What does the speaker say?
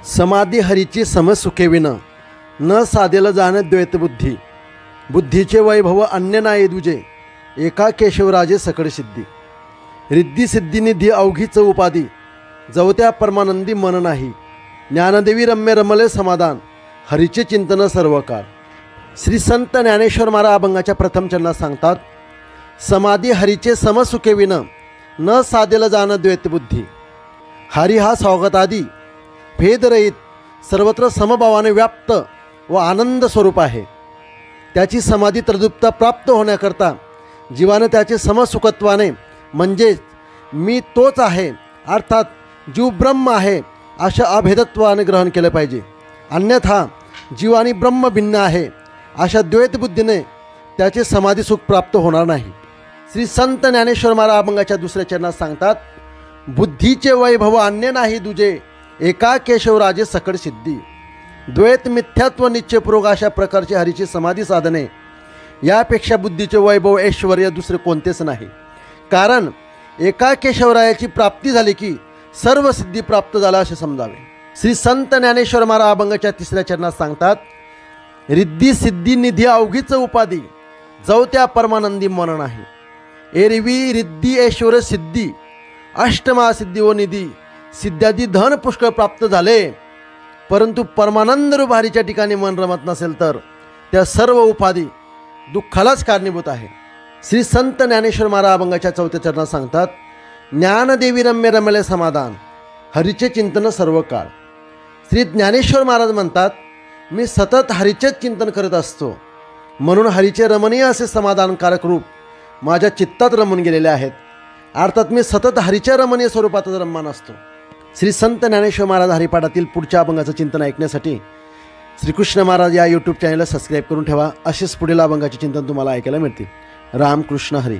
समाधी हरीची समसुखेविन न साधेल जाण द्वैतबुद्धी। बुद्धीचे वैभव अन्य नाही दुजे, एका केशवराजे सकळ सिद्धी। रिद्धी सिद्धी निधी अवघीच उपाधी, जवत्या परमानंदी मन नाही। ज्ञानदेवी रम्य रमले समाधान, हरीचे चिंतन सर्व काळ। श्री संत ज्ञानेश्वर महाराज अभंगाच्या प्रथम चरणात सांगतात, समाधी हरीचे समसुखेविन न साधेल जाण द्वैतबुद्धी। हरी हा स्वागतादी भेदरहित सर्वत्र समभावाने व्याप्त व आनंद स्वरूप आहे। त्याची समाधी तृप्तता प्राप्त होण्याकरता जीवाने त्याचे समसुखत्वाने म्हणजे मी तोच आहे अर्थात जीव ब्रह्म आहे अशा अभेदत्वाने ग्रहण केले पाहिजे। अन्यथा जीव आणि ब्रह्म भिन्न आहे अशा द्वैतबुद्धीने त्याचे समाधी सुख प्राप्त होणार नाही। श्री संत ज्ञानेश्वर महाराज अभंगाच्या दुसऱ्या चरणात सांगतात, बुद्धीचे वैभव अन्य नाही दुजे, एका केशवराजे सकळ सिद्धी। द्वैत मिथ्यात्व निश्चयपूर्वक अशा प्रकारची हरीची समाधी साधने यापेक्षा बुद्धीचे वैभव ऐश्वर्य दुसरे कोणतेच नाही। कारण एका केशवरायाची प्राप्ती झाली की सर्व सिद्धी प्राप्त झाला असे समजावे। श्री संत ज्ञानेश्वर महाराज अभंगाच्या तिसऱ्या चरणात सांगतात, रिद्धी सिद्धी निधी अवघीच उपाधी, जवत्या परमानंदी मन नाही। एरवी रिद्धी ऐश्वर्य सिद्धी अष्टमहासिद्धी व निधी सिद्धादी धन पुष्कळ प्राप्त झाले, परंतु परमानंद रूप हरीच्या ठिकाणी मन रमत नसेल तर त्या सर्व उपाधी दुःखालाच कारणीभूत आहे। श्री संत ज्ञानेश्वर महाराज अभंगाच्या चौथ्या चरणात सांगतात, ज्ञानदेवी रम्य रमले समाधान, हरीचे चिंतन सर्व काळ। श्री ज्ञानेश्वर महाराज म्हणतात, मी सतत हरीचेच चिंतन करत असतो, म्हणून हरीचे रमणीय असे समाधानकारक रूप माझ्या चित्तात रमून गेलेले आहेत। अर्थात मी सतत हरीच्या रमणीय स्वरूपातच रममान असतो। श्री संत ज्ञानेश्वर महाराज हरिपाठातील पुढच्या अभंगाचं चिंतन ऐकण्यासाठी श्रीकृष्ण महाराज या यूट्यूब चॅनलला सबस्क्राईब करून ठेवा। असेच पुढील अभंगाचे चिंतन तुम्हाला ऐकायला मिळतील। रामकृष्ण हरी।